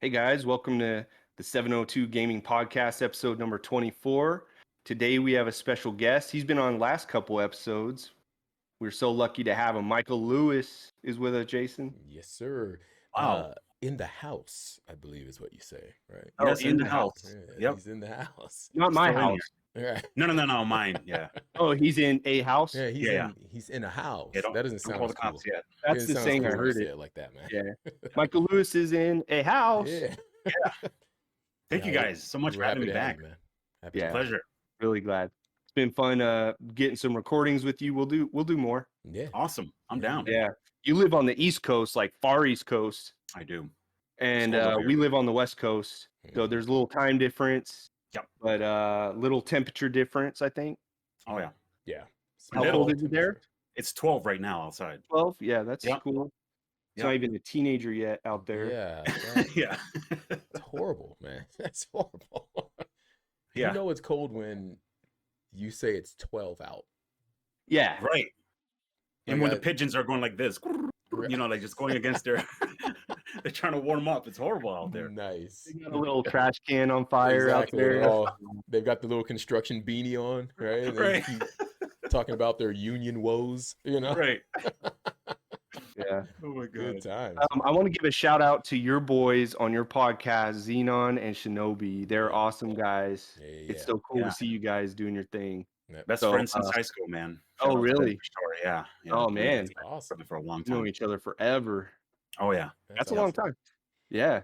Hey guys, welcome to the 702 Gaming Podcast, episode number 24. Today we have a special guest. He's been on the last couple episodes. We're so lucky to have him. Michael Lewis is with us, Jason. Yes, sir. Wow. In the house, I believe is what you say, right? Oh, Yes, in the house. Yeah, Yep. he's in the house. Not my Still in house. Right. No, mine. Yeah. Oh, he's in a house? Yeah, Yeah. he's in a house. Yeah, That doesn't don't sound call as the cops cool. yet. That's It the sounds saying I cool when you heard say it. it like that, man. Yeah. Michael Lewis is in a house. Yeah. Thank you guys so much for We're having happy me to have back. you, man. Happy Yeah. to Pleasure. Really glad. It's been fun getting some recordings with you. We'll do more. Yeah. Awesome. I'm down. Yeah. You live on the East Coast, like far East Coast, I do. and Cold over we here. live on the West Coast. So there's a little time difference. Yep. But little temperature difference, I think. Oh yeah. Yeah. How Little cold is it there? It's 12 right now outside. 12? Yeah, that's Yep. cool. It's Yep. not even a teenager yet out there. Yeah. Yeah. It's horrible, man. That's horrible. Yeah. You know it's cold when you say it's 12 out. Yeah. Right. And Like when the pigeons are going like this, like just going against their they're trying to warm up. It's horrible out there. Nice. They got a little trash can on fire Exactly. out there. They've got the little construction beanie on, right? And they Right. keep talking about their union woes, Right. Yeah. Oh my Good god. times. I want to give a shout out to your boys on your podcast, Xenon and Shinobi. They're Yeah. awesome guys. Yeah. It's so cool Yeah. to see you guys doing your thing. Best So, friends since high school, man. oh, Shout out to them really? for sure. Yeah. Oh, we've man. been Awesome. for a long We've known time. each other forever. Oh yeah. That's a long time. Yeah.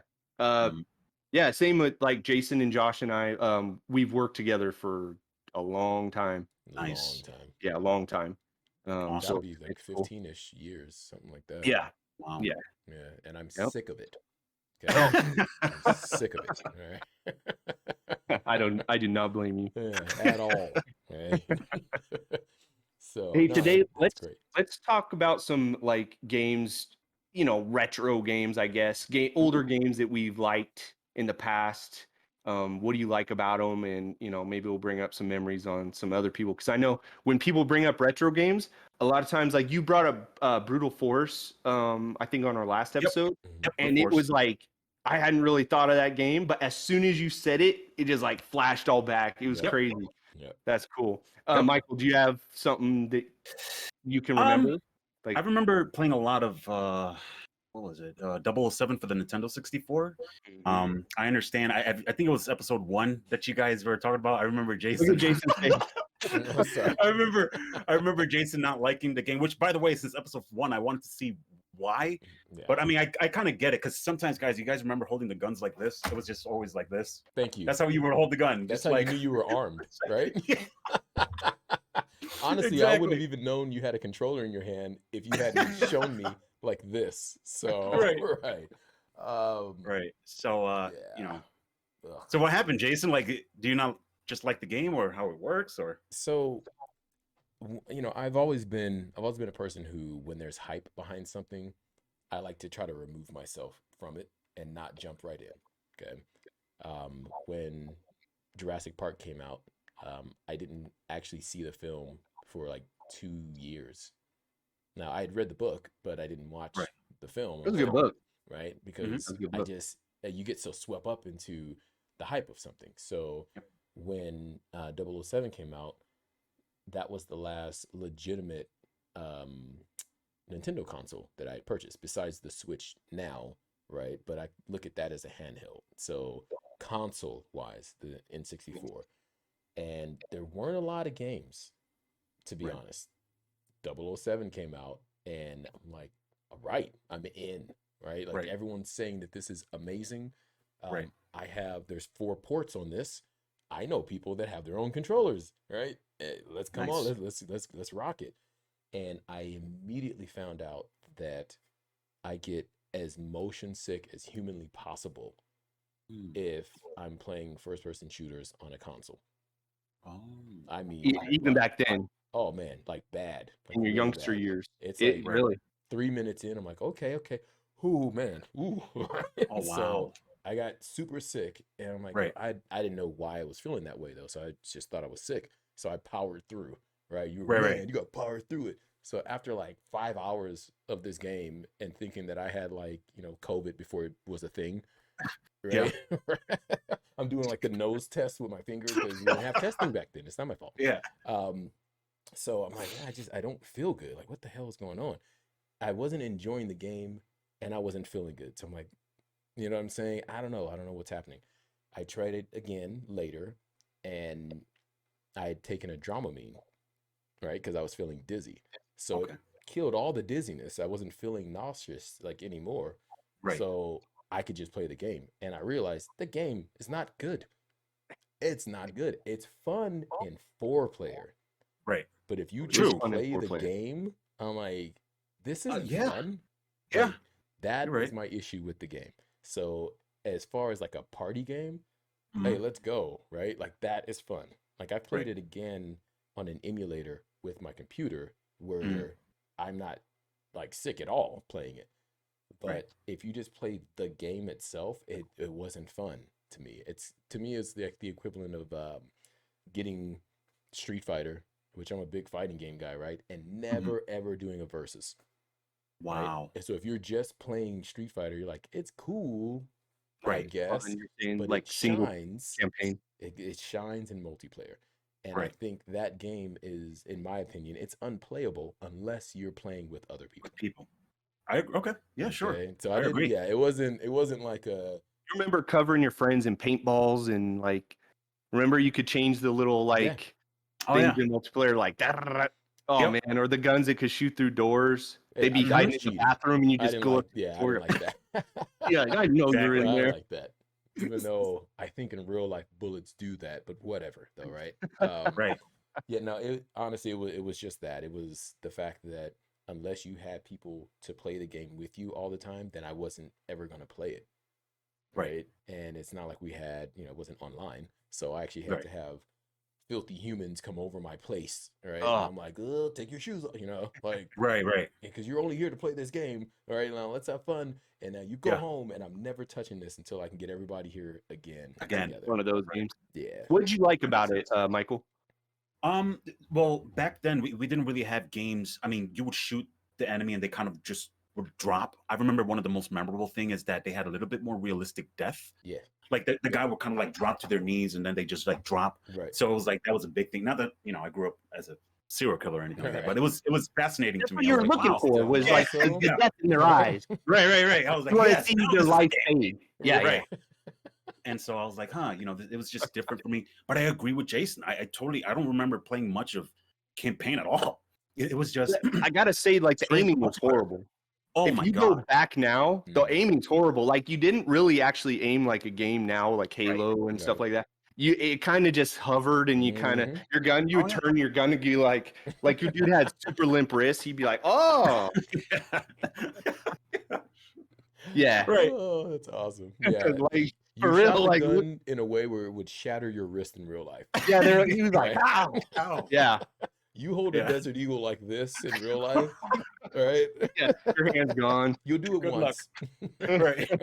Yeah, same with like Jason and Josh and I. We've worked together for a long time. Nice. Long time. Yeah, a long time. Awesome. That'll be like 15-ish years, something like that. Yeah. Wow. Yeah. Yeah. And I'm Yep. sick of it. Okay? I'm sick of it. All right. I do not blame you. Yeah, at all. Right? So Hey, no, today that's great. let's talk about some like games, retro games, I guess. Older games that we've liked in the past. What do you like about them? And maybe we'll bring up some memories on some other people, because I know when people bring up retro games, a lot of times, like you brought up Brutal Force, I think on our last episode, Yep, and it was like I hadn't really thought of that game, but as soon as you said it, it just like flashed all back. It was Yep. crazy. Yep. That's cool. Yep. Michael, do you have something that you can remember? I remember playing a lot of what was it? 007 for the Nintendo 64. I understand. I think it was episode 1 that you guys were talking about. I remember Jason. Look at Jason's face. I remember Jason not liking the game, which by the way, since episode 1, I wanted to see why. Yeah. But I mean, I kind of get it, because sometimes, guys, you guys remember holding the guns like this? It was just always like this. Thank you. That's how you would hold the gun. That's just how you knew you were armed, right? Honestly, I wouldn't have even known you had a controller in your hand if you hadn't shown me like this. So Right. right. Right. So Yeah. Ugh. So what happened, Jason? Like, do you not just like the game, or how it works, or? So I've always been a person who, when there's hype behind something, I like to try to remove myself from it and not jump right in. Okay. When Jurassic Park came out, I didn't actually see the film for like 2 years. Now, I had read the book, but I didn't watch Right. the film. It was a good book. Right? Because That's a good I book. just you get so swept up into the hype of something. So Yep. when 007 came out, that was the last legitimate Nintendo console that I had purchased, besides the Switch now, right? But I look at that as a handheld. So console wise, the N64. And there weren't a lot of games, to be Right. honest. 007 came out, and I'm like, all right, I'm in, right? Like Right. everyone's saying that this is amazing. Right. There's 4 ports on this. I know people that have their own controllers, right? Let's come on, let's rock it. And I immediately found out that I get as motion sick as humanly possible if I'm playing first person shooters on a console. Oh. I mean, Even back then, oh man, like bad. Like in your really youngster bad. years. It's It like really. 3 minutes in, I'm like, okay. Ooh, man. Ooh. Oh, So wow. I got super sick, and I'm like, Right. I didn't know why I was feeling that way though. So I just thought I was sick. So I powered through, right? Right. You got to power through it. So after like 5 hours of this game and thinking that I had like, COVID before it was a thing, Yeah. right? I'm doing like the nose test with my finger because we didn't have testing back then. It's not my fault. Yeah. So I'm like, I don't feel good. Like, what the hell is going on? I wasn't enjoying the game and I wasn't feeling good. So I'm like, you know what I'm saying? I don't know. I don't know what's happening. I tried it again later and I had taken a Dramamine, right? Because I was feeling dizzy. So Okay. it killed all the dizziness. I wasn't feeling nauseous like anymore. Right. So I could just play the game. And I realized the game is not good. It's not good. It's fun in 4-player. Right. But if you It is just fun in play the 4-player. game, I'm like, this isn't Yeah. fun. Yeah. Like, that You're is right. my issue with the game. So as far as like a party game, Mhm. hey, let's go, right? Like that is fun. Like I played Right. it again on an emulator with my computer where Mhm. I'm not like sick at all playing it. But Right. if you just play the game itself, it wasn't fun to me. It's like the equivalent of getting Street Fighter, which I'm a big fighting game guy, right? And Mhm. never ever doing a versus, right? Wow. And so if you're just playing Street Fighter, you're like, it's cool, I Right. guess, You're saying but like single campaign. it shines in multiplayer. And I Right. think that game is, in my opinion, it's unplayable unless you're playing with other people. With people. Okay. Yeah. Sure. Okay. So I agree. yeah, it wasn't like a, You remember covering your friends in paintballs and like remember you could change the little yeah, like Oh things yeah. in multiplayer like that. Oh Yep. man, or the guns that could shoot through doors. They'd be that hiding was in the cheating. bathroom and you I just didn't go up like, to the yeah, I door. didn't like that. Yeah, I know you're Exactly. in I there. didn't like that. Even though I think in real life bullets do that, but whatever though, right? Right. Yeah, no, honestly it was just that. It was the fact that unless you had people to play the game with you all the time, then I wasn't ever gonna play it, Right. right? And it's not like we had, it wasn't online. So I actually had Right. to have filthy humans come over my place, right? And Oh, I'm like, oh, take your shoes off, like Right. Right. because you're only here to play this game. All right, now let's have fun. And now you go Yeah. home, and I'm never touching this until I can get everybody here again Again. together. one of those Right. games. Yeah. What did you like That makes about it, sense. Michael? Well, back then we didn't really have games. I mean, you would shoot the enemy and they kind of just would drop. I remember one of the most memorable thing is that they had a little bit more realistic death. Yeah. Like the guy would kind of like drop to their knees and then they just like drop. Right. So it was like that was a big thing. Not that I grew up as a serial killer or anything like that, but Right. it was fascinating That's to what me. I you was were like, looking wow. for was Still like also. the Yeah. death in their eyes. Right. I was You like, want to yes, see now their this is a life game. fade. Yeah, Right. And so I was like, it was just different for me. But I agree with Jason. I don't remember playing much of campaign at all. It was just I gotta say, like the straight aiming was multiplayer. horrible. Oh If my you god. go back now, the Mhm. aiming's horrible. Like you didn't really actually aim like a game now, like Halo and stuff Right. like that. It kind of just hovered and you kind of Mhm. you Oh would yeah. turn your gun and be like your dude had super limp wrists. He'd be like, oh yeah, Right. Oh, that's awesome. Yeah. like You for real, shot the like look, gun in a way where it would shatter your wrist in real life. yeah. He was like, Right. ow, Ow. yeah, You hold a Yeah. Desert Eagle like this in real life, all right? yeah. Your hand's gone. You'll do it Good luck. once. Right.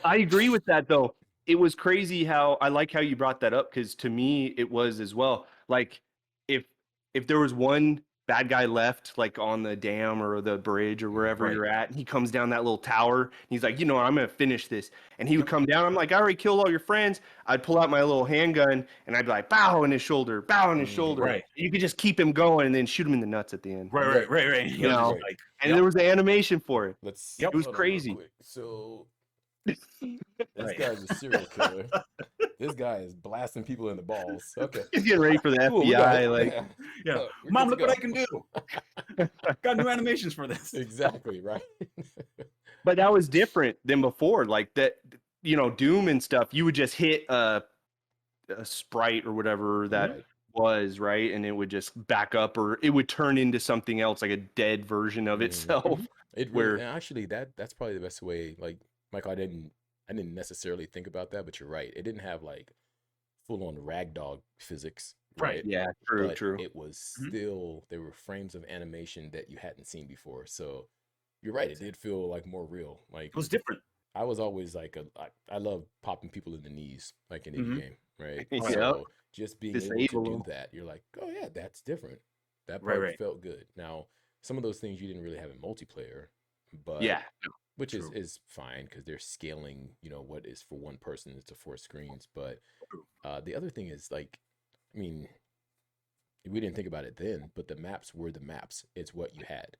I agree with that though. It was crazy how I like how you brought that up because to me it was as well. Like if there was one bad guy left, like on the dam or the bridge or wherever Right. you're at, and he comes down that little tower, he's like, you know, I'm gonna finish this. And he would Yep. come down. I'm like, I already killed all your friends. I'd pull out my little handgun and I'd be like, bow in his shoulder, bow in his Mhm. shoulder. Right. You could just keep him going and then shoot him in the nuts at the end. Right. Right. He was No. just like, And yep. there was the animation for it. Let's Yep. It was hold on real crazy. quick. So this Right. guy's a serial killer. This guy is blasting people in the balls. Okay. He's getting ready for the Cool, we got FBI. it. Like, Yeah. We're Mom, good look to what I can do. Got new animations for this. Exactly, right? but that was different than before. Like that, Doom and stuff. You would just hit a sprite or whatever that Right. was, right, and it would just back up, or it would turn into something else, like a dead version of Mhm. itself. It Where- really, and actually that's probably the best way. Like, Michael, I didn't necessarily think about that, but you're right. It didn't have like full on ragdoll physics, Right. right? Yeah, true, But true. it was Mhm. still, there were frames of animation that you hadn't seen before. So you're right. It did feel like more real. Like, It was different. I was always like I love popping people in the knees, like in any Mhm. game, right? Yep. So just being able to Disable do 'em. that, you're like, oh yeah, that's different. That Right, part right. felt good. Now, some of those things you didn't really have in multiplayer, but Yeah, which True. is fine because they're scaling, what is for one person to 4 screens. But the other thing is like, I mean, we didn't think about it then, but the maps were the maps. It's what you had,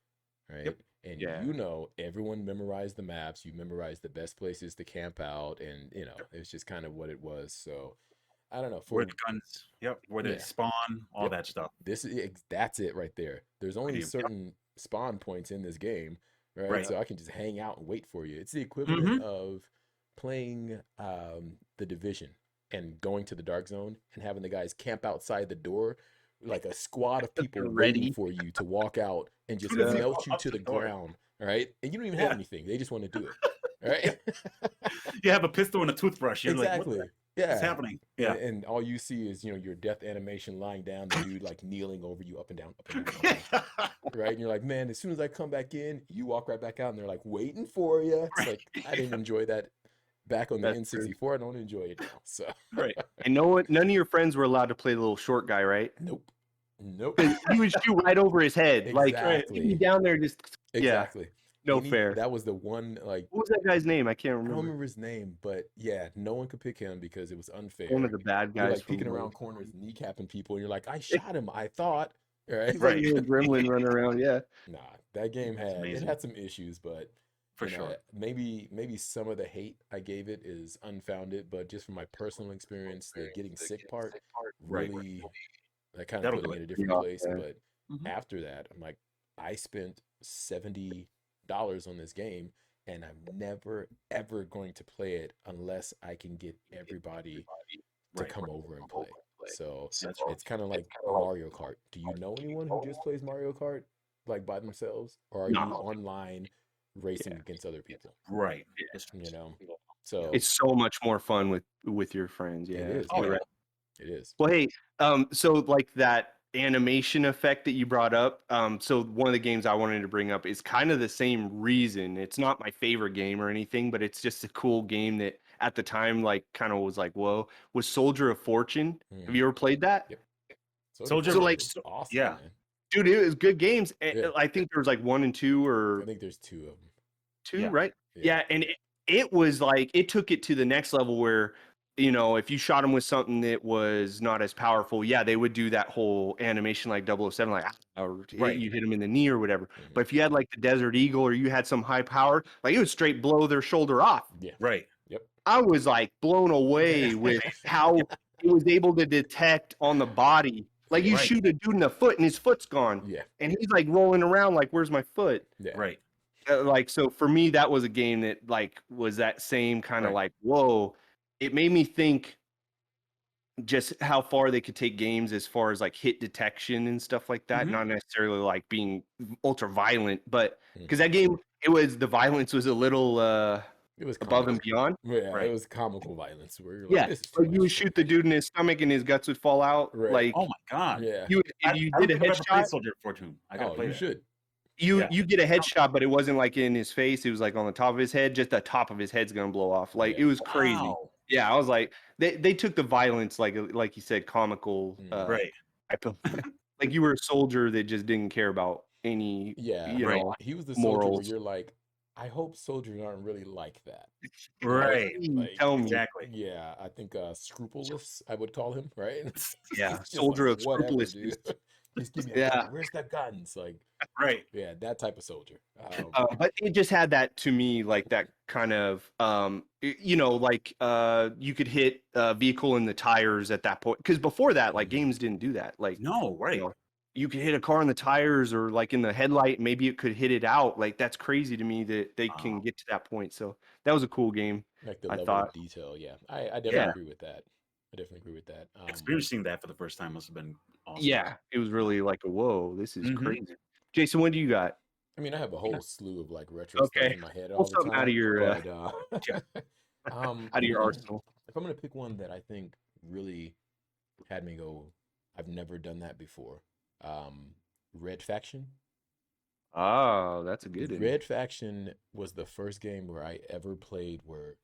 right? Yep. And Yeah. everyone memorized the maps. You memorized the best places to camp out, and it's just kind of what it was. So I don't know. Where the guns, where they Yeah. spawn, all Yep. that stuff. That's it right there. There's only Yep. certain spawn points in this game, right? Right. So I can just hang out and wait for you. It's the equivalent of playing the Division and going to the dark zone and having the guys camp outside the door like a squad of people Ready. waiting for you to walk out and just soon as you melt go you up to the the door. ground, right? And you don't even have anything. They just want to do it, right? You have a pistol and a toothbrush. You're Exactly. like, what's happening? Yeah. And all you see is, your death animation lying down, the dude like kneeling over you up and down, up and down, up and down. Right? And you're like, man, as soon as I come back in, you walk right back out and they're like waiting for you. It's like, I didn't enjoy that back on the That's true. N64. I don't enjoy it now. So Right. And none of your friends were allowed to play the little short guy, right? nope. 'Cause he would shoot right over his head. Like Exactly. he'd be down there just Exactly. no fair. That was the one, like, What was that guy's name? I can't I don't remember. remember his name, but yeah, no one could pick him because it was unfair. One of the bad You're guys. like peeking around corners, kneecapping people, and you're like, I shot him, I thought. Right? He's like a little gremlin running around. Yeah. Nah, that game That's it amazing. had some issues, but For you know, sure. maybe some of the hate I gave it is unfounded, but just from my personal experience, the getting sick part Right. really that kind of That'll put do me in it. a different Yeah, place. yeah. But Mhm. after that, I'm like, I spent $70 on this game, and I'm never ever going to play it unless I can get everybody to Right. come over and play. So That's right. it's kind of like Mario Kart. Do you know anyone who just plays Mario Kart like by themselves, or are you No. online racing against other people? Right. So It's so much more fun with your friends. Yeah. it is. Oh, yeah. yeah. It is. Well, hey, so like that animation effect that you brought up. So one of the games I wanted to bring up is kind of the same reason. It's not my favorite game or anything, but it's just a cool game that at the time, like, kind of was like, whoa, was Soldier of Fortune. Have you ever played that? Yep. Soldier So, of like, Fortune is awesome, yeah. man. Dude, it was good games. Yeah. I think there was like 1 and 2 or I think there's 2 of them. 2, Yeah. right? Yeah, and it was like it took it to the next level where, if you shot them with something that was not as powerful, yeah, they would do that whole animation like 007, like or Right. you hit them in the knee or whatever. Mhm. But if you had like the Desert Eagle or you had some high power, like it would straight blow their shoulder off. Yeah. Right. Yep. I was like blown away with how it was able to detect on the body. Like you Right. shoot a dude in the foot and his foot's gone. Yeah. And he's like rolling around like, where's my foot? Yeah. Right. Like, so for me, that was a game that like was that same kind of Right. like, whoa. It made me think just how far they could take games as far as like hit detection and stuff like that. Mhm. Not necessarily like being ultra violent, but Mhm. because that game, the violence was a little It was above and comical. beyond. Yeah, Right. it was comical violence where you're like, Yeah, this is too like you much would for shoot me. the dude in his stomach and his guts would fall out. Right. Like Oh my God. Yeah. you, I if you don't did a think I've ever played headshot, Soldier of Fortune. I gotta Oh, play you that. should. you Yeah. you get a headshot, but it wasn't like in his face. It was like on the top of his head. Just the top of his head's gonna blow off. Like Yeah. it was crazy. Wow. Yeah, I was like, they took the violence like you said, comical Right. type of like you were a soldier that just didn't care about any Yeah. Right. He was the soldier where morals. you're like, I hope soldiers aren't really like that. Right. Like, Tell me. Exactly. yeah, I think scrupulous, I would call him, right? Yeah, It's just soldier like, of whatever, scrupulousness. dude. Just give me a Yeah. gun. Where's the guns? Like, Right. yeah, that type of soldier. But it just had that to me, like that kind of, like you could hit a vehicle in the tires at that point. Because before that, like games didn't do that. Like, No. Right. you could hit a car in the tires or like in the headlight. Maybe it could hit it out. Like that's crazy to me that they can get to that point. So that was a cool game. like the I level thought. of detail. Yeah, I definitely agree with that. I definitely agree with that. Experiencing that for the first time must have been awesome. Yeah, it was really like a whoa, this is Mhm. crazy. Jason, what do you got? I mean, I have a whole slew of like retro Okay. stuff in my head Pull all the something time. out of your, but, out of your arsenal. If I'm gonna pick one that I think really had me go, I've never done that before. Red Faction. Oh, that's a good one. Red Faction was the first game where I ever played where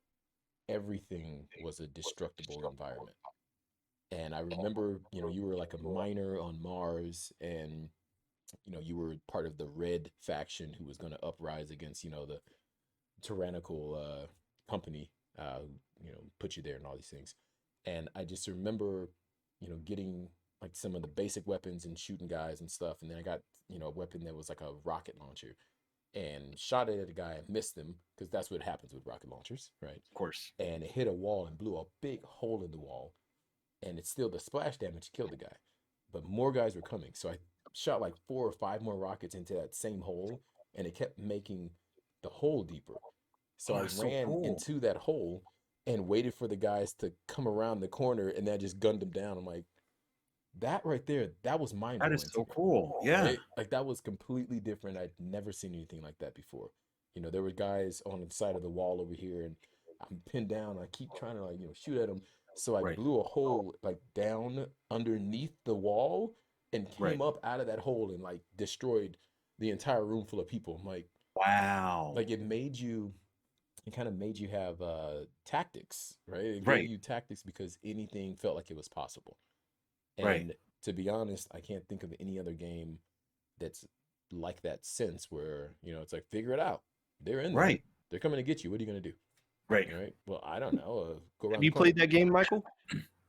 everything was a destructible environment. And I remember, you were like a miner on Mars, and you were part of the Red Faction who was going to uprise against, tyrannical company, put you there and all these things. And I just remember, getting like some of the basic weapons and shooting guys and stuff. And then I got, a weapon that was like a rocket launcher and shot it at a guy and missed him because that's what happens with rocket launchers, right? Of course. And it hit a wall and blew a big hole in the wall. And it's still the splash damage killed the guy. But more guys were coming. So I shot like 4 or 5 more rockets into that same hole and it kept making the hole deeper. So I ran into that hole and waited for the guys to come around the corner and then I just gunned them down. I'm like, that right there, that was mind-blowing. That is so cool. Yeah. Right? Like that was completely different. I'd never seen anything like that before. There were guys on the side of the wall over here and I'm pinned down. I keep trying to shoot at them. So I blew a hole like down underneath the wall and came up out of that hole and like destroyed the entire room full of people. I'm like, wow. Like it kind of made you have tactics, right? It gave you tactics because anything felt like it was possible. And to be honest, I can't think of any other game that's like that since where, it's like, figure it out. They're in there. They're coming to get you. What are you going to do? Right. Well, I don't know. Go around. Have you played that game, Michael?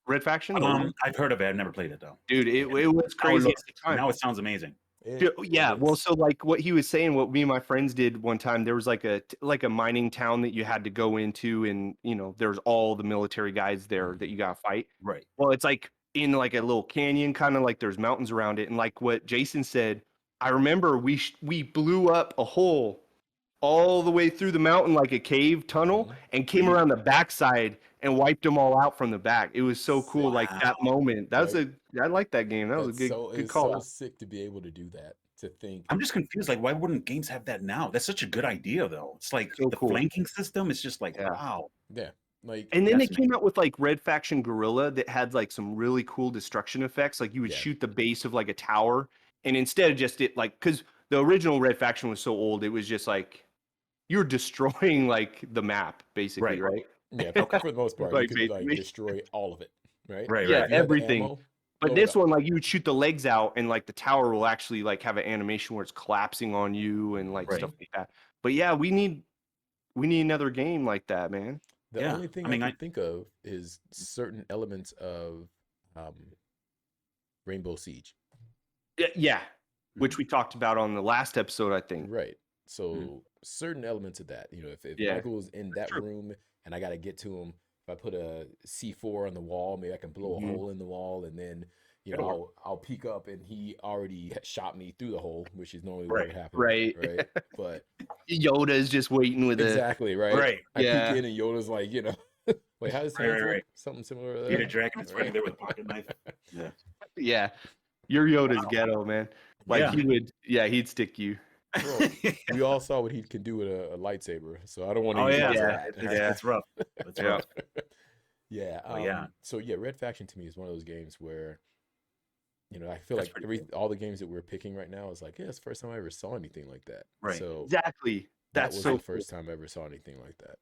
Red Faction? I've heard of it. I've never played it though. Dude, it was crazy at the time. Now it sounds amazing. Well, so like what he was saying, what me and my friends did one time, there was like a mining town that you had to go into, and there's all the military guys there that you gotta fight. Right. Well, it's like in like a little canyon, kind of like there's mountains around it, and like what Jason said, I remember we blew up a hole all the way through the mountain like a cave tunnel and came around the backside and wiped them all out from the back. It was so cool, like that moment. I like that game. That was a good call. It's so sick to be able to do that. To think, I'm just confused. Like, why wouldn't games have that now? That's such a good idea, though. It's like the flanking system is just like, wow. Yeah. Like, and then they came out with like Red Faction Guerrilla that had like some really cool destruction effects. Like you would shoot the base of like a tower, and instead of just it like, because the original Red Faction was so old, it was just like you're destroying like the map basically, right? Yeah, for the most part, Like, you could like destroy all of it, right? Right. Yeah, everything. Ammo, but this one, like you would shoot the legs out, and like the tower will actually like have an animation where it's collapsing on you and like stuff like that. But yeah, we need another game like that, man. The only thing I can think of is certain elements of Rainbow Siege. Yeah, which we talked about on the last episode, I think. Right. So certain elements of that, if Michael's in that room and I got to get to him, if I put a C4 on the wall, maybe I can blow a hole in the wall, and then I'll peek up and he already shot me through the hole, which is normally what happens. Right. But Yoda's just waiting with exactly, right? Right. I peek in and Yoda's like, wait, how does it something similar to that? Peter Dragon is right there with a pocket knife. Yeah. Your Yoda's ghetto, man. Like he'd stick you. Bro, we all saw what he can do with a lightsaber, so I don't want to. It's rough. It's rough. So Red Faction to me is one of those games where, I feel like all the games that we're picking right now is like, it's the first time I ever saw anything like that. Right. So exactly. That was the first time I ever saw anything like that.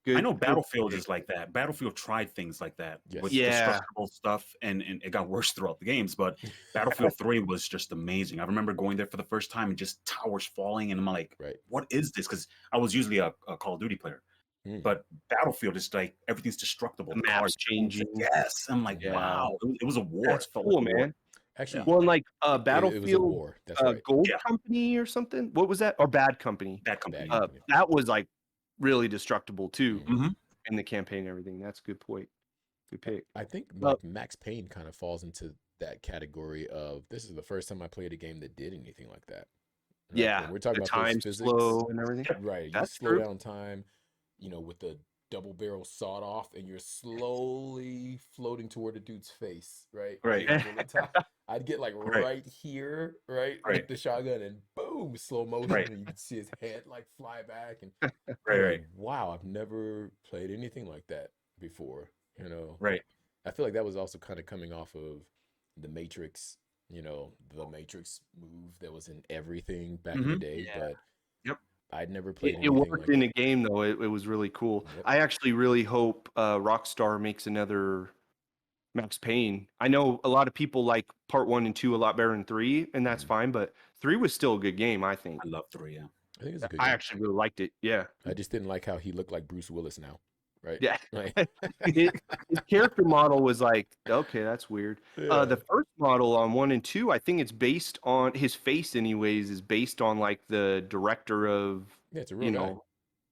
I know Battlefield is like that. Battlefield tried things like that with destructible stuff, and it got worse throughout the games. But Battlefield 3 was just amazing. I remember going there for the first time and just towers falling, and I'm like, what is this? Because I was usually a Call of Duty player. But Battlefield is like everything's destructible. The map's changing. Yes. I'm like, wow. It was a war. That's cool, man. Actually, well, like Battlefield, it was a war. That's right. Gold Company or something. What was that? Or Bad Company? Bad Company. That was like really destructible too in the campaign and everything. That's a good point. Good pick. I think like Max Payne kind of falls into that category of this is the first time I played a game that did anything like that. Right? Yeah, we're talking the about time physics, slow and everything. Right, That's slow down time. With the double barrel sawed off, and you're slowly floating toward the dude's face. Right. I'd get like right here, right, with the shotgun, and boom, slow motion, and you can see his head like fly back, and like, wow, I've never played anything like that before. Right. I feel like that was also kind of coming off of the Matrix. The Matrix move that was in everything back in the day, but I'd never played it worked in a game though. It was really cool. I actually really hope Rockstar makes another Max Payne. I know a lot of people like part 1 and 2 a lot better than 3, and that's fine, but 3 was still a good game, I think. I love 3, yeah. I think it's a good I game. actually really liked it. Yeah. I just didn't like how he looked like Bruce Willis now. Right? Yeah. Like, His character model was like, okay, that's weird. yeah. The first model on 1 and 2, I think it's based on his face, anyways, is based on like the director of, Yeah, it's a real guy.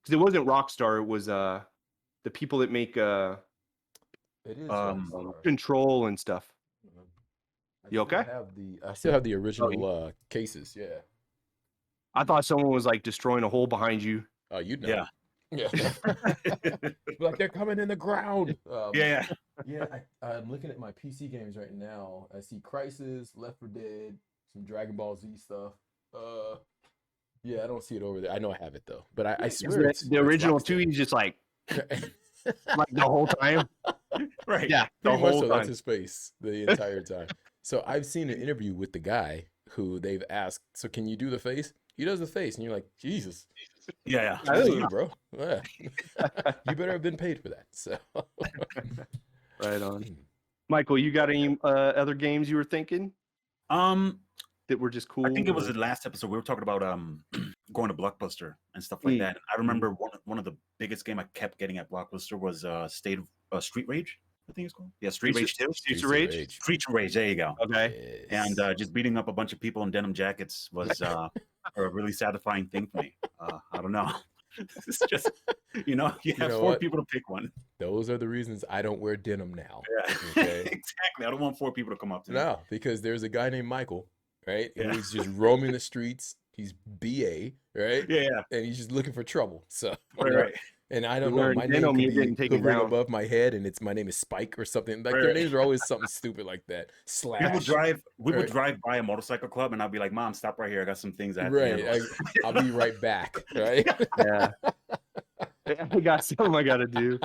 because it wasn't Rockstar, it was the people that make It is Rockstar. Control and stuff. You okay? I still have the original cases. Yeah. I thought someone was like destroying a hole behind you. Oh, you'd know. Yeah. Yeah. Like they're coming in the ground. Yeah. Yeah, I'm looking at my PC games right now. I see Crysis, Left 4 Dead, some Dragon Ball Z stuff. Yeah, I don't see it over there. I know I have it though, but I swear the original 2, he's just like like the whole time. Right. Yeah, the pretty much whole so. time. That's his face the entire time. So I've seen an interview with the guy who they've asked, so can you do the face? He does the face, and you're like, Jesus. Yeah. Good to you, bro. Yeah. You better have been paid for that. So Right on. Michael, you got any other games you were thinking that were just cool? I think it was the last episode we were talking about going to Blockbuster and stuff like that. I remember one of the biggest game I kept getting at Blockbuster was Street Rage, I think it's called. Yeah, Street Rage 2. Streets of Rage. Street Rage, there you go. Okay. Yes. And just beating up a bunch of people in denim jackets was a really satisfying thing for me. I don't know. It's just, you have 4 people to pick one. Those are the reasons I don't wear denim now. Yeah, Okay? exactly. I don't want 4 people to come up to me. No, because there's a guy named Michael, right? And Yeah. he's just roaming the streets. He's BA, right? Yeah. And he's just looking for trouble. So, Right. and I don't You're know, wearing my denim, name you're could be getting taken hovering down. above my head, and my name is Spike or something. Like their Right. names are always something stupid like that. Slash. We would Right. drive by a motorcycle club, and I'd be like, "Mom, stop right here. I got some things I have to Right. handle." I'll be right back. Right. Yeah. I got something I got to do.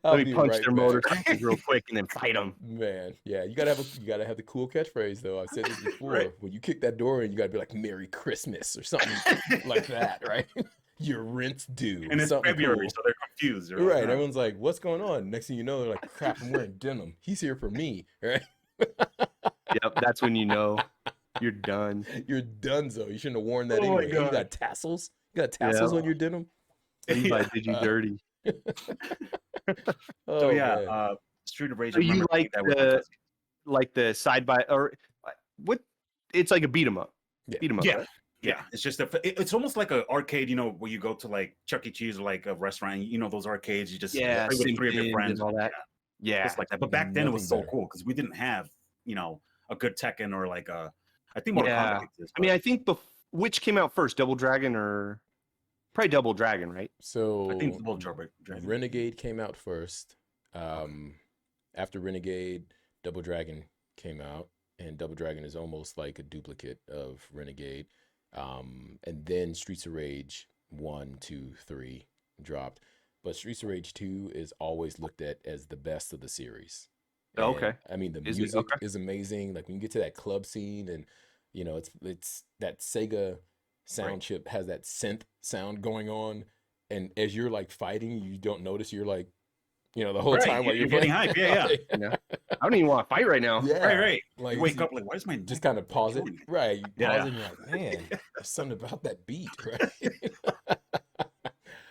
I'll Let me be punch right their back. motorcycles real quick and then fight them. Man, yeah, you gotta have the cool catchphrase though. I've said this before. Right. When you kick that door in, you gotta be like "Merry Christmas" or something like that, right? Your rent's due. And it's something February, cool. so they're confused. They're Right. like, Everyone's like, "What's going on?" Next thing you know, they're like, "Crap, I'm wearing denim. He's here for me." Right? Yep, that's when you know you're done. You're donezo. You shouldn't have worn that Oh my anyway. You God. got tassels. You got tassels Yeah. on your denim. Levi Yeah. did you dirty. Oh, So yeah, man. Street of Rage. So I you remember like that was fantastic. the side by or what? It's like a beat 'em up. Yeah. Beat 'em up. Yeah. Right? Yeah, it's just it's almost like an arcade, where you go to like Chuck E. Cheese or like a restaurant, those arcades, you just Yeah, play with 3 of your Simpsons friends and all that. Yeah. just like that. But back then it was so Nothing better. cool because we didn't have, a good Tekken or like I think Mortal Yeah. Kombat exists. I mean, I think which came out first, Double Dragon or probably Double Dragon, right? So I think it's Double Dragon. Renegade came out first. After Renegade, Double Dragon came out, and Double Dragon is almost like a duplicate of Renegade. And then Streets of Rage 1, 2, 3 dropped. But Streets of Rage 2 is always looked at as the best of the series. Oh, And, okay. I mean, the Is it? music Okay. is amazing. Like when you get to that club scene, and it's that Sega sound chip has that synth sound going on, and as you're like fighting, you don't notice you're like, the whole Right, time while you're you're getting playing. hype, yeah. Yeah. I don't even want to fight right now. Yeah. Right. Like You wake up like, why is my just kind of pause it. killing me? Right. You Yeah, pause it and you're like, man, there's something about that beat, right?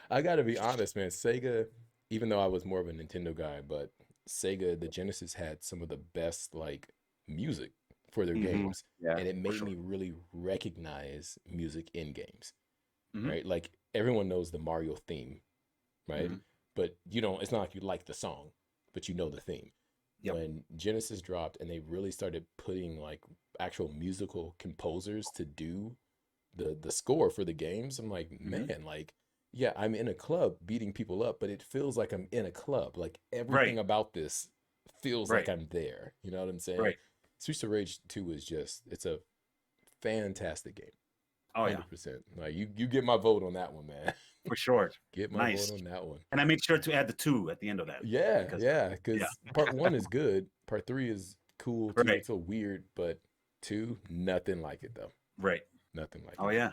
I gotta be honest, man. Sega, even though I was more of a Nintendo guy, but Sega, the Genesis had some of the best like music for their games. Yeah, And it made sure. me really recognize music in games. Mhm. Right? Like everyone knows the Mario theme, right? Mhm. But it's not like you like the song, but you know the theme. Yep. When Genesis dropped and they really started putting like actual musical composers to do the score for the games, I'm like, man, like, yeah, I'm in a club beating people up, but it feels like I'm in a club. Like everything about this feels like Right. I'm there. You know what I'm saying? Right. Streets of Rage 2 is it's a fantastic game. Oh yeah, 100%. Like you get my vote on that one, man. for sure. Get my Nice. vote on that one. And I make sure to add the 2 at the end of that. Yeah, because- because part 1 is good. Part 3 is cool too. Right. It's so weird, but 2, nothing like it though. Right. Nothing like Oh it. yeah,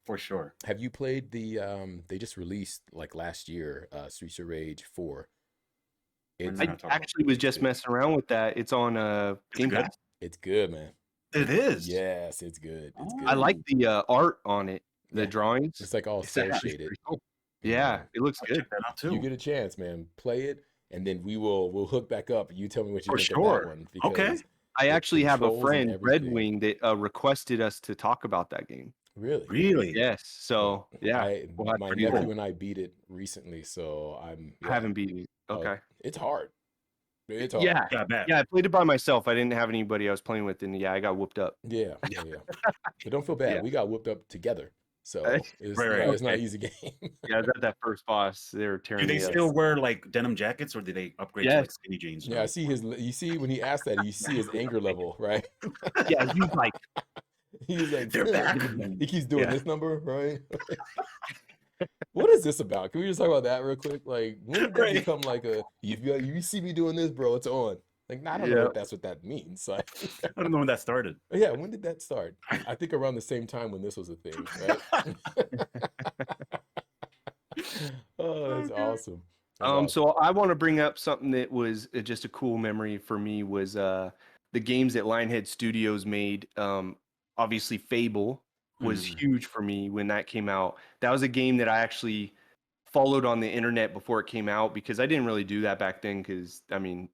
for sure. Have you played they just released like last year, Streets of Rage 4. It's We're I not talking about actually was just messing around with that. It's on Game good? Pass. it's good, man. It is. Yes, it's good. It's Oh. good. I like the art on it. the Yeah. drawings. It's like all It's cell actually shaded. pretty cool. And Yeah, it looks I'll good. check that out you too. get a chance, man. Play it, and then we'll hook back up. You tell me what you For think of that sure. one Okay. because I the actually have a controls and friend, Red everything. Wing, that requested us to talk about that game. Really. Really? Yes. So yeah, we'll have My to do nephew that. and I beat it recently, so I haven't beaten it. Oh, Okay. it's hard. It's hard. Yeah. Yeah, I bet. Yeah, I played it by myself. I didn't have anybody I was playing with, and yeah, I got whooped up. Yeah. But don't feel bad. Yeah. We got whooped up together, so Right, right. it's not an Okay. easy game. Yeah, I was at that first boss. They were Do tearing they me up. still wear like denim jackets, or did they upgrade to Yes. like skinny jeans? Yeah, now? I see his. You see when he asked that, you see his anger level, right? Yeah, he's like, He's like, They're back. he keeps doing Yeah. this number, right? What is this about? Can we just talk about that real quick? Like, when did that Right. become like a you see me doing this, bro? It's on. Like, I don't know Yeah. what that means. Like, I don't know when that started. yeah, when did that start? I think around the same time when this was a thing, right? Oh, that's awesome. That's awesome. So I want to bring up something that was just a cool memory for me was the games that Lionhead Studios made. Obviously Fable was huge for me when that came out. That was a game that I actually followed on the internet before it came out because I didn't really do that back then because I mean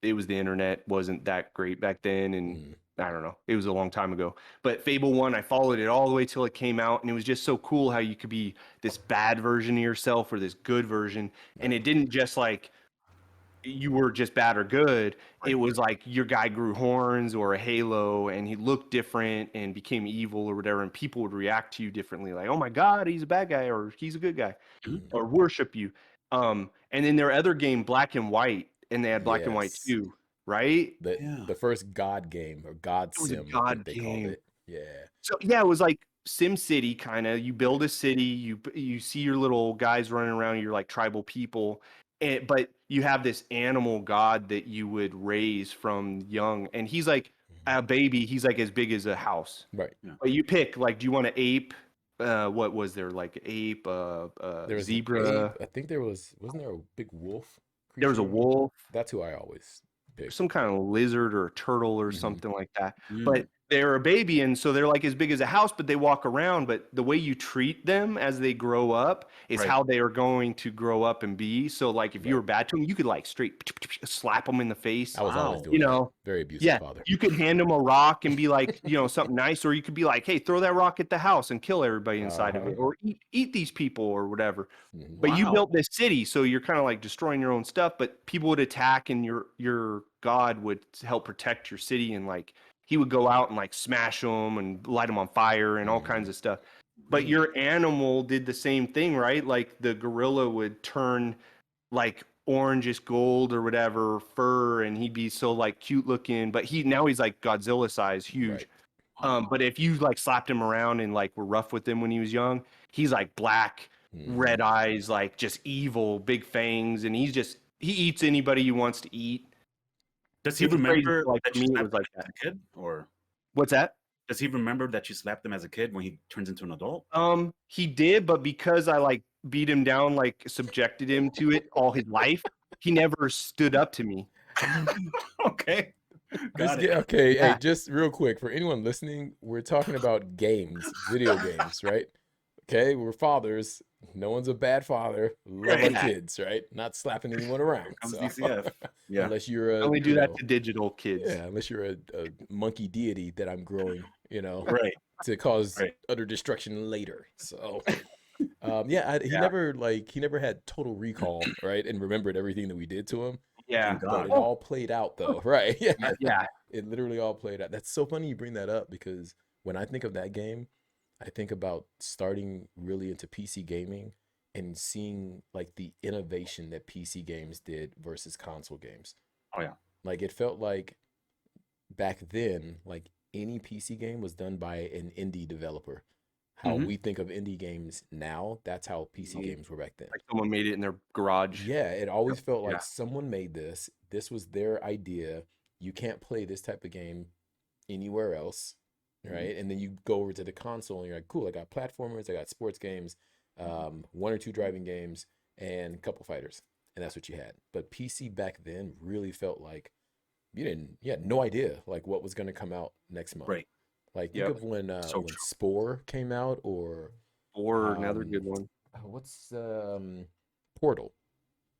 it was the internet wasn't that great back then and I don't know. It was a long time ago. But Fable 1, I followed it all the way till it came out and it was just so cool how you could be this bad version of yourself or this good version and it didn't just like you were just bad or good. It was like your guy grew horns or a halo and he looked different and became evil or whatever and people would react to you differently like, "Oh my god, he's a bad guy or he's a good guy." Or worship you. And then their other game Black and White and they had Black and White Yes. 2, right? The first God game or God It was a Sim, I God think they called game. it. Yeah. So yeah, it was like Sim City kind of. You build a city, you see your little guys running around, you're like tribal people, but you have this animal god that you would raise from young, and he's like a baby. He's like as big as a house. Right. But you pick like, do you want an ape? What was there like ape? There was an Zebra. ape. I think wasn't there a big wolf There was a creature? wolf. That's who I always pick. Some kind of lizard or a turtle or something like that. But they're a baby, and so they're like as big as a house, but they walk around. But the way you treat them as they grow up is how they are going to grow up and be. So, like, if you were bad to them, you could like straight slap them in the face. I was always doing You that. know, Very abusive yeah, father. you could hand them a rock and be like, you know, something nice, or you could be like, hey, throw that rock at the house and kill everybody inside of it, or eat these people or whatever. But you built this city, so you're kind of like destroying your own stuff. But people would attack, and your god would help protect your city, and like he would go out and like smash them and light them on fire and all kinds of stuff. But your animal did the same thing, right? Like the gorilla would turn like orangish gold or whatever fur, and he'd be so like cute looking. But now he's like Godzilla size, huge. But if you like slapped him around and like were rough with him when he was young, he's like black, red eyes, like just evil, big fangs, and he eats anybody he wants to eat. Does he It was crazy. remember Like that for you me, it slapped was like him as that. a kid, or What's that? does he remember that you slapped him as a kid when he turns into an adult? He did, but because I like beat him down, like subjected him to it all his life, he never stood up to me. Okay. Got it. Okay, Yeah. hey, just real quick for anyone listening, we're talking about games, video games, right? Okay, we're fathers. No one's a bad father. Love our kids, right? Not slapping anyone around. Comes So, DCF. Yeah. unless you're I only do that to digital kids. yeah, unless you're a monkey deity that I'm growing, Right. to cause Right. utter destruction later. So, yeah, he never had total recall, right, and remembered everything that we did to him. Yeah. Thank But God. it all played out though, right? Yeah. Yeah. It literally all played out. That's so funny you bring that up because when I think of that game, I think about starting really into PC gaming and seeing like the innovation that PC games did versus console games. Oh yeah. Like it felt like back then, like any PC game was done by an indie developer. How we think of indie games now, that's how PC games were back then. Like someone made it in their garage. Yeah, it always felt like Yeah. someone made this. This was their idea. You can't play this type of game anywhere else, right? And then you go over to the console and you're like, cool, I got platformers, I got sports games, 1 or 2 driving games, and a couple fighters. And that's what you had. But PC back then really felt like you had no idea like what was going to come out next month. Right. Like think of when So when true. Spore came out or 4, another good one. What's Portal,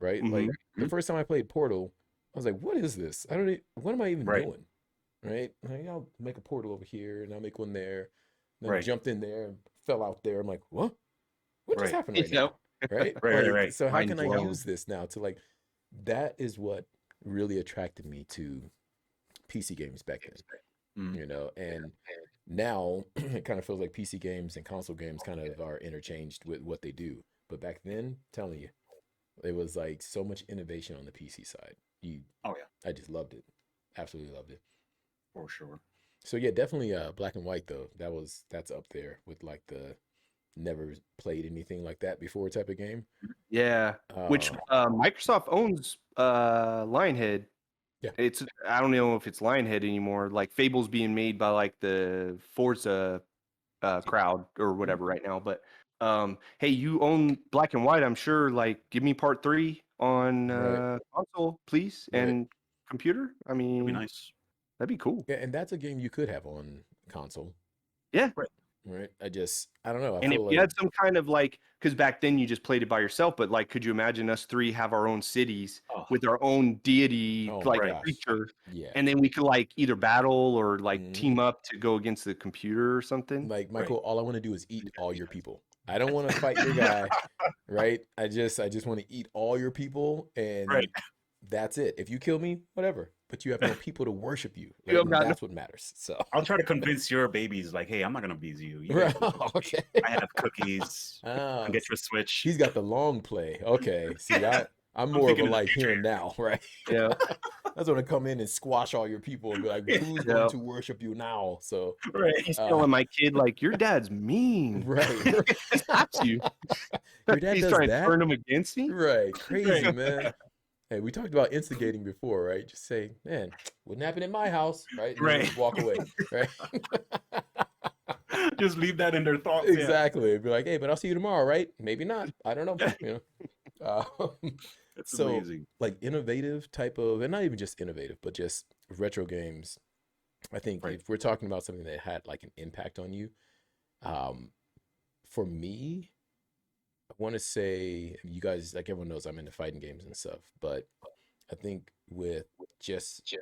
right? Like the first time I played Portal, I was like, what is this? What am I even doing? Right? Like, I'll make a portal over here and I'll make one there. Then jumped in there and fell out there. I'm like, what? What just happened right now? Right? Right. So how can I use this now to like, that is what really attracted me to PC games back then, you know, and now it kind of feels like PC games and console games kind of are interchanged with what they do. But back then, I'm telling you, it was like so much innovation on the PC side. I just loved it. Absolutely loved it. For sure. So yeah, definitely Black and White though. That's up there with like the never played anything like that before type of game. Yeah. Which Microsoft owns Lionhead. Yeah. I don't know if it's Lionhead anymore. Like Fable's being made by like the Forza crowd or whatever right now. But hey, you own Black and White, I'm sure. Like, give me part 3 on console, please, and computer. I mean, that'd be nice. That'd be cool. Yeah, and that's a game you could have on console. Yeah. Right. I don't know. And if you had some kind of like, because back then you just played it by yourself, but like, could you imagine us 3 have our own cities with our own deity, creature? Yeah. And then we could like either battle or like team up to go against the computer or something. Like, Michael, all I want to do is eat all your people. I don't want to fight your guy, right? I just want to eat all your people, and that's it. If you kill me, whatever. But you have no people to worship you. Like, that's what matters. So I'll try to convince your babies, like, hey, I'm not gonna abuse you. Okay. I have cookies. I'll get you a Switch. He's got the long play. Okay. See, I'm more of a like here and now, right? Yeah. That's when I come in and squash all your people and be like, who's going to worship you now? So he's telling my kid, like, your dad's mean. Right. He stops you. Your dad he's does trying that? to turn him against me? Right. Crazy, man. Hey, we talked about instigating before, right? Just say, man, wouldn't happen in my house, right? And just walk away, right? Just leave that in their thoughts. Exactly. Be like, hey, but I'll see you tomorrow, right? Maybe not. I don't know. You know. That's so amazing. Like innovative type of, and not even just innovative, but just retro games. I think if we're talking about something that had like an impact on you, for me, I want to say, you guys, like everyone knows I'm into fighting games and stuff, but I think with just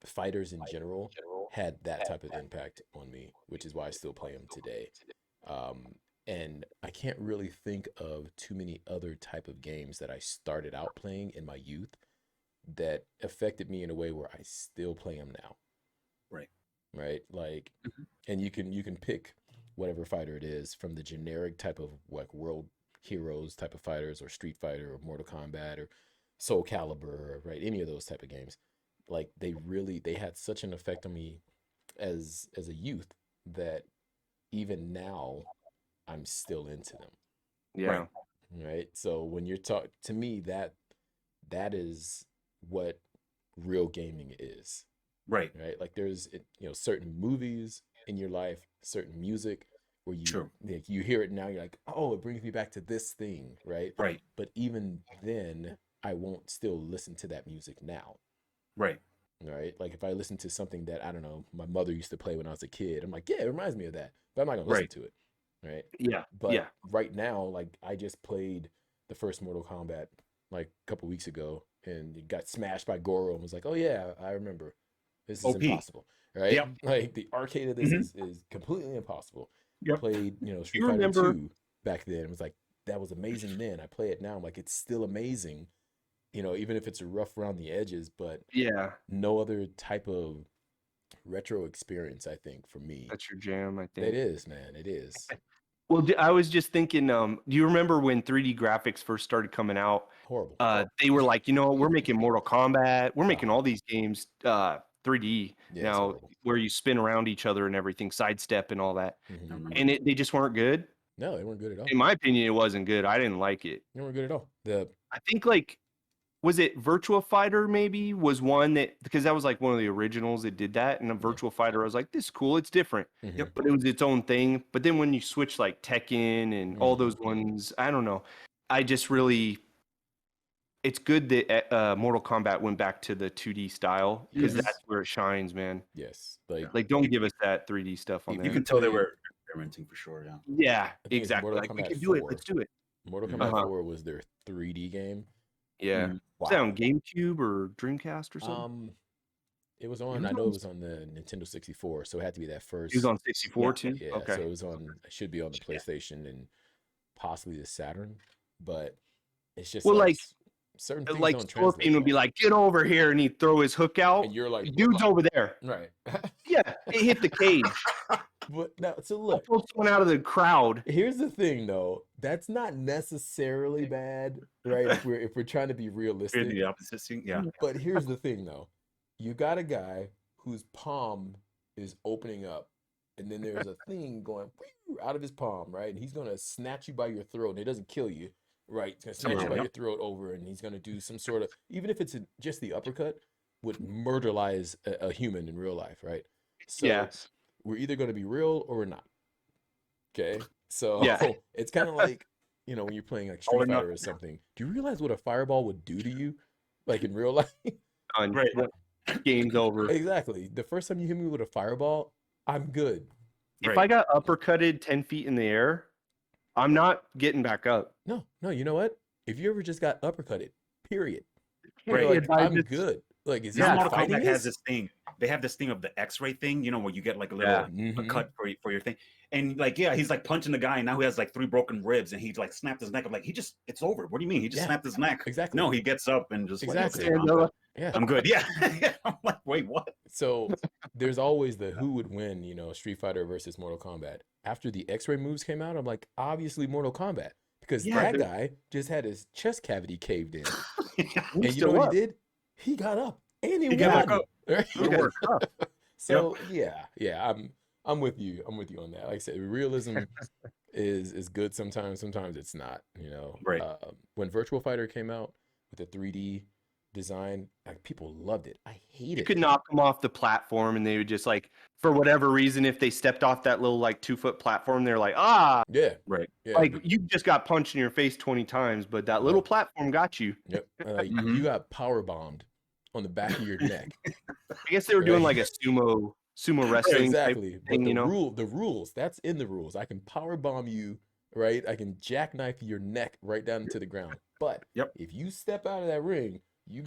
fighters in general had that type of impact on me, which is why I still play them today. And I can't really think of too many other type of games that I started out playing in my youth that affected me in a way where I still play them now. Right. Like, and you can pick whatever fighter it is, from the generic type of like World Heroes type of fighters, or Street Fighter, or Mortal Kombat, or Soul Calibur, right? Any of those type of games. Like, they had such an effect on me as a youth that even now I'm still into them. Yeah. Right. So when you're to me, that is what real gaming is. Right. Like, there's, certain movies in your life, certain music where you hear it now, you're like, oh, it brings me back to this thing. Right. But even then, I won't still listen to that music now. Right. Like, if I listen to something that, I don't know, my mother used to play when I was a kid, I'm like, yeah, it reminds me of that, but I'm not gonna listen to it. Right. Yeah. But right now, like, I just played the first Mortal Kombat like a couple weeks ago, and it got smashed by Goro, and was like, oh yeah, I remember. This is impossible. Right. Yep. Like, the arcade of this is completely impossible. Yep. Played, Street Fighter 2 back then. It was like, that was amazing then. I play it now, I'm like, it's still amazing. Even if it's rough around the edges, but no other type of retro experience, I think, for me. That's your jam, I think. It is, man. It is. Well, I was just thinking, do you remember when 3D graphics first started coming out? Horrible. They were like, we're making Mortal Kombat. We're making all these games 3D now, where you spin around each other and everything, sidestep and all that. And they just weren't good. No, they weren't good at all. In my opinion, it wasn't good. I didn't like it. They weren't good at all. I think, like, was it Virtua Fighter maybe was one that, because that was like one of the originals that did that. And a Virtua Fighter, I was like, this is cool. It's different. But it was its own thing. But then when you switch like Tekken and all those ones, I don't know. I just really, it's good that Mortal Kombat went back to the 2D style, because that's where it shines, man. Yes. Like, don't give us that 3D stuff on there. You can tell they were experimenting for sure. Yeah. Yeah, I think it's exactly. Mortal Like we Kombat can do it. 4. Let's do it. Mortal Mhm. Kombat Uh-huh. 4 was their 3D game. Yeah. Mhm. Was that Wow. on GameCube or Dreamcast or something? It was It on. was I know on. it was on the Nintendo 64, so it had to be that It was first. on 64 Yeah. too. Yeah, Okay. so it was on. It should be on the Yeah. PlayStation and possibly the Saturn, but it's just Well, like like certain things like don't Scorpion translate, would be man. like, "Get over here," and he'd throw his hook out. And you're like, Dude's over there. right. Yeah, it hit the cage. But now, so I look, pulled someone out of the crowd. here's the thing, though. That's not necessarily bad, right? If we're trying to be Really realistic. the opposite thing. Yeah. But here's the thing, though. You got a guy whose palm is opening up, and then there's a thing going out of his palm, right? And he's gonna snatch you by your throat, and it doesn't kill you, right? It's gonna snatch you by your throat over, and he's gonna do some sort of, even if it's just the uppercut, would murderize a human in real life, right? So Yes. we're either gonna be real or we're not. Okay, so Yeah. it's kind of like, when you're playing like All or Street Fighter or nothing. something. Do you realize what a fireball would do to you, like in real life? Done. Right. Game's over. Exactly. The first time you hit me with a fireball, I'm good. If I got uppercutted 10 feet in the air, I'm not getting back up. No, you know what? If you ever just got uppercutted, period. Right. You're like, I I'm just- good. Like, is Now this Mortal fighting Kombat has this? this thing. They have this thing of the X-ray thing, where you get like a little Yeah. Mhm. cut for your thing. And like, yeah, he's like punching the guy, and now he has like 3 broken ribs, and he's like snapped his neck. I'm like, it's over. What do you mean? He just Yeah, snapped his neck. exactly. No, he gets up and just Exactly. like, okay, I'm good. Yeah. I'm good. Yeah. I'm like, wait, what? So there's always the who would win, Street Fighter versus Mortal Kombat. After the X-ray moves came out, I'm like, obviously Mortal Kombat, because Yeah, that guy just had his chest cavity caved in, Yeah. and you know what he did? He got up and he got back won. up. Right? Good work. So yeah, I'm with you. I'm with you on that. Like I said, realism is good sometimes. Sometimes it's not. Right. When Virtual Fighter came out with the 3D design, like people loved it. I hate You it. could knock them off the platform, and they would just like, for whatever reason, if they stepped off that little like 2-foot platform, they're like, Yeah. Right. Yeah. like you just got punched in your face 20 times, but that little platform got you. Yep. Like Mhm. you got power bombed on the back of your neck. I guess they were doing Right. like a sumo wrestling type Exactly. But thing, the rules, that's in the rules. I can power bomb you, right? I can jackknife your neck right down to the ground. But Yep. if you step out of that ring, you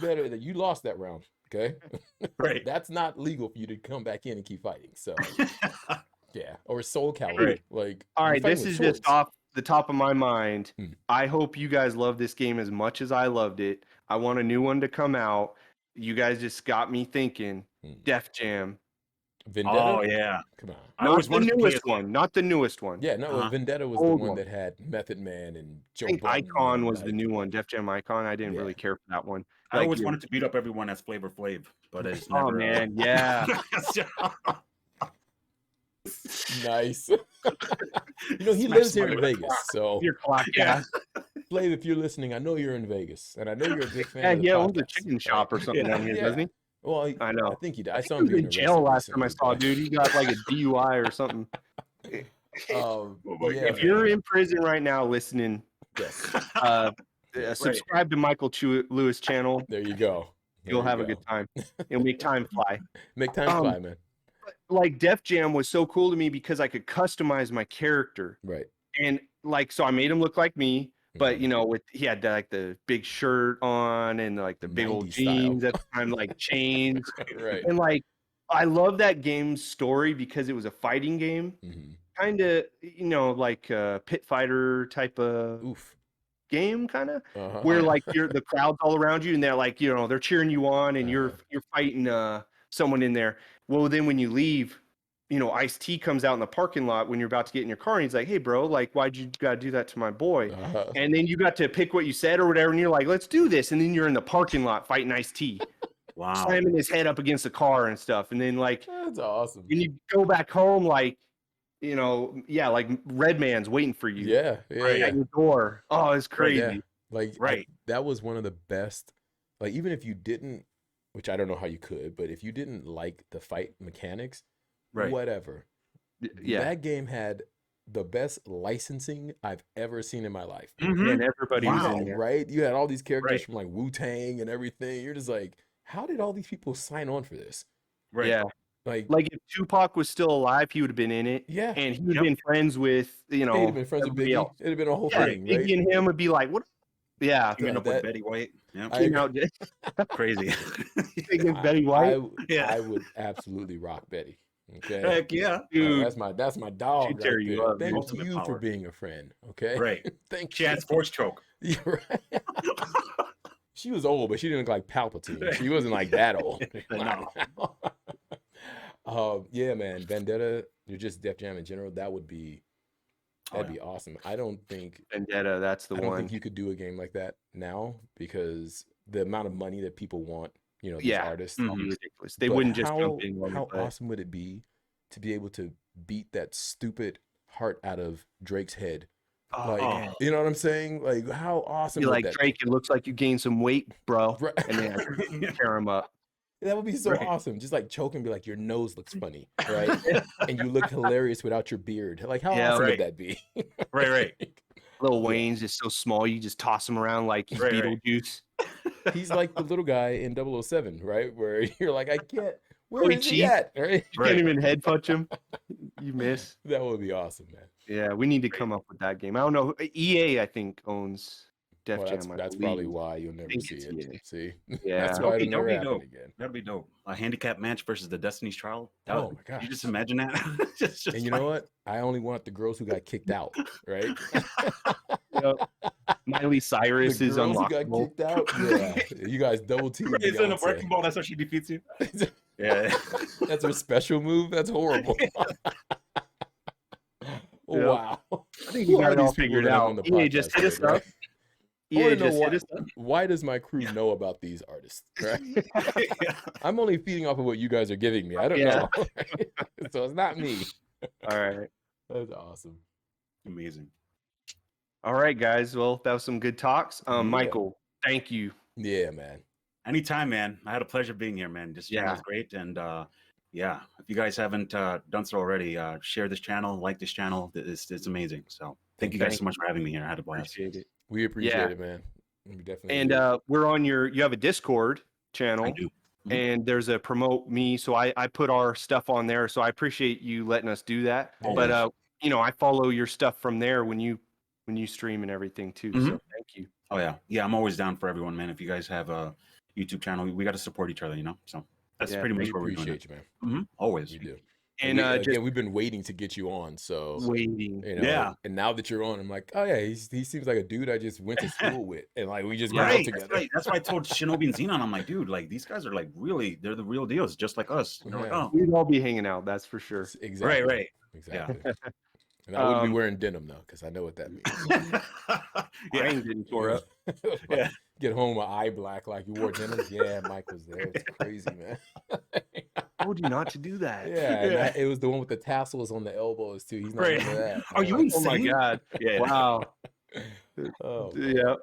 lost that round. Okay. Right. That's not legal for you to come back in and keep fighting. So yeah. Or Soul Calibur. Right. Like, All you're right, fighting this with is swords. just off the top of my mind. Hmm. I hope you guys love this game as much as I loved it. I want a new one to come out. You guys just got me thinking. Def Jam. Vendetta. Oh yeah. Come on. I Not always the wanted to newest play one. Not the newest one. Yeah, no, Uh-huh. Vendetta was the Old one one. that had Method Man and Joe I think Budden Icon and, was the like, new one. Def Jam Icon. I didn't Yeah. really care for that one. I always yeah. wanted to beat up everyone as Flavor Flav, but it's Oh never. man, yeah. Nice. He Smash lives here in somebody with a Vegas, so Your clock Yeah. ass. Flav, if you're listening, I know you're in Vegas, and I know you're a big fan Yeah, of the he owns a podcast, chicken shop or something Yeah. down here, doesn't he? Well, I know. I think he did. I I think saw he him was being in jail last time I arrested saw, recently, dude. He got like a DUI or something. but, Oh my yeah, God. If you're in prison right now listening, yes, subscribe to Michael Lewis channel. there you go. There You'll you have a go. good time. It'll make time fly. Make time Um, fly, man. Like Def Jam was so cool to me because I could customize my character, Right. and like so I made him look like me, but Mhm. he had like the big shirt on and like the big old 90s style. jeans at the time, like chains, Right. and like I love that game's story because it was a fighting game, Mhm. kind of like a pit fighter type of Oof. game, kind of Uh-huh. where like the crowd's all around you and they're like they're cheering you on and you're fighting someone in there. Well, then when you leave, Ice-T comes out in the parking lot when you're about to get in your car and he's like, hey bro, like why'd you gotta do that to my boy? Uh-huh. And then you got to pick what you said or whatever and you're like, let's do this, and then you're in the parking lot fighting Ice-T. Wow. Slamming his head up against the car and stuff, and then like That's awesome. when you go back home, like like Redman's waiting for you Yeah. at your door. Oh, it's crazy. Yeah. Like Right. that was one of the best. Like, even if you didn't, which I don't know how you could, but if you didn't like the fight mechanics, Right. whatever. Yeah, That game had the best licensing I've ever seen in my life. Mhm. and everybody was Wow. in there. Right? You had all these characters Right. from like Wu-Tang and everything. You're just like, how did all these people sign on for this? Right. Yeah, Like if Tupac was still alive, he would have been in it. yeah, And he would have been friends with, he'd have been friends with everybody Biggie. else. It'd have been a whole Yeah, thing, Biggie right? and him would be like, what? Yeah. Teaming up that- with Betty White. Yeah, I agree. crazy. Against Betty White. I would absolutely rock Betty. Okay. Heck yeah, Dude, That's my dog she'd tear right you there. up, dude. Thank Ultimate you for power. being a friend. Okay. Right. Thank She you. has force choke. You're right. She was old, but she didn't look like Palpatine. She wasn't like that old. No. Yeah, man. Vendetta, you're just Def Jam in general. That'd be awesome. I don't think Vendetta, that's the I don't one. think you could do a game like that now because the amount of money that people want, these artists. It'll be ridiculous. They But wouldn't just jump in. How awesome would it be to be able to beat that stupid heart out of Drake's head? Like, you know what I'm saying? Like, how awesome Be would like, that Drake, it looks like you gained some weight, bro. Right. And then tear him up. That would be so awesome. Just like choke and be like, your nose looks funny, right? And you look hilarious without your beard. Like, how awesome would that be? Right. Lil Wayne's just so small, you just toss him around like he's Beetlejuice. He's like the little guy in 007, right? Where you're like, I can't. Where is he at? Right? You can't even head punch him. You miss. That would be awesome, man. Yeah, we need to come up with that game. I don't know. EA, I think, owns Def Jam. That's probably why you'll never see it. EA. See? Yeah. That's why it'll never happen dope. again. That'd be dope. A handicap match versus the Destiny's Child. Oh my gosh. You just imagine that. just And you know what? I only want the girls who got kicked out, right? Miley Cyrus The is girls who got unlockable. kicked out. Yeah, you guys double team. It's in a breaking ball. That's how she defeats you. Yeah, that's her special move. That's horrible. Wow. I think you got it all figured out. EA, just hit us up. EA, just hit us up. Why does my crew know about these artists? Right? I'm only feeding off of what you guys are giving me. I don't know. So it's not me. All right. That's awesome. Amazing. All right, guys. Well, that was some good talks. Michael, thank you. Yeah, man. Anytime, man. I had a pleasure being here, man. This channel is great. And if you guys haven't done so already, share this channel, like this channel. It's amazing. So thank you guys so much for having me here. I had a blast. Appreciate it. We appreciate it, man. We definitely and we're on you have a Discord channel. I do. And there's a promote me, so I put our stuff on there. So I appreciate you letting us do that. But I follow your stuff from there when you stream and everything too. So thank you. Oh yeah, I'm always down for everyone, man. If you guys have a YouTube channel, we got to support each other, So that's pretty much what we're doing. Appreciate you, man. Always. We do. And again, we've been waiting to get you on. So waiting. And now that you're on, I'm like, oh yeah, he seems like a dude I just went to school with, and like we just got out together. That's why I told Shinobi and Xenon, I'm like, dude, like these guys are like really, they're the real deals, just like us. And they're like, oh, we'd all be hanging out. That's for sure. Exactly. Right. Exactly. And I wouldn't be wearing denim though, because I know what that means. I ain't getting tore up. Get home with eye black like you wore denim. Yeah, Mike was there. It's crazy, man. I told you not to do that. Yeah, it was the one with the tassels on the elbows too. He's not into that. Are you insane? Oh my god! Yeah. Wow. Oh, yeah.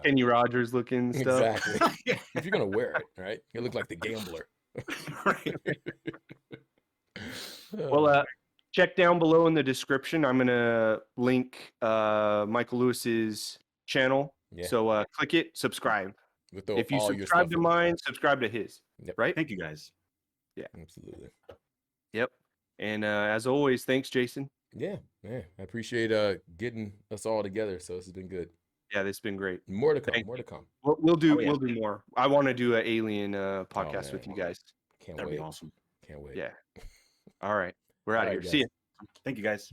Kenny Rogers looking stuff. Exactly. If you're gonna wear it, right? You look like the gambler. Right. Well, check down below in the description. I'm gonna link Michael Lewis's channel. Yeah. So click it, subscribe. If you subscribe to mine, subscribe to his. Yep. Right? Thank you guys. Yeah, absolutely. Yep. And as always, thanks, Jason. Yeah. I appreciate getting us all together. So this has been good. Yeah, this has been great. More to come. We'll do more. I want to do an alien podcast with you guys. Can't That'd wait. be awesome. Can't wait. Yeah. All right. We're out of here. Guys. See ya. Thank you guys.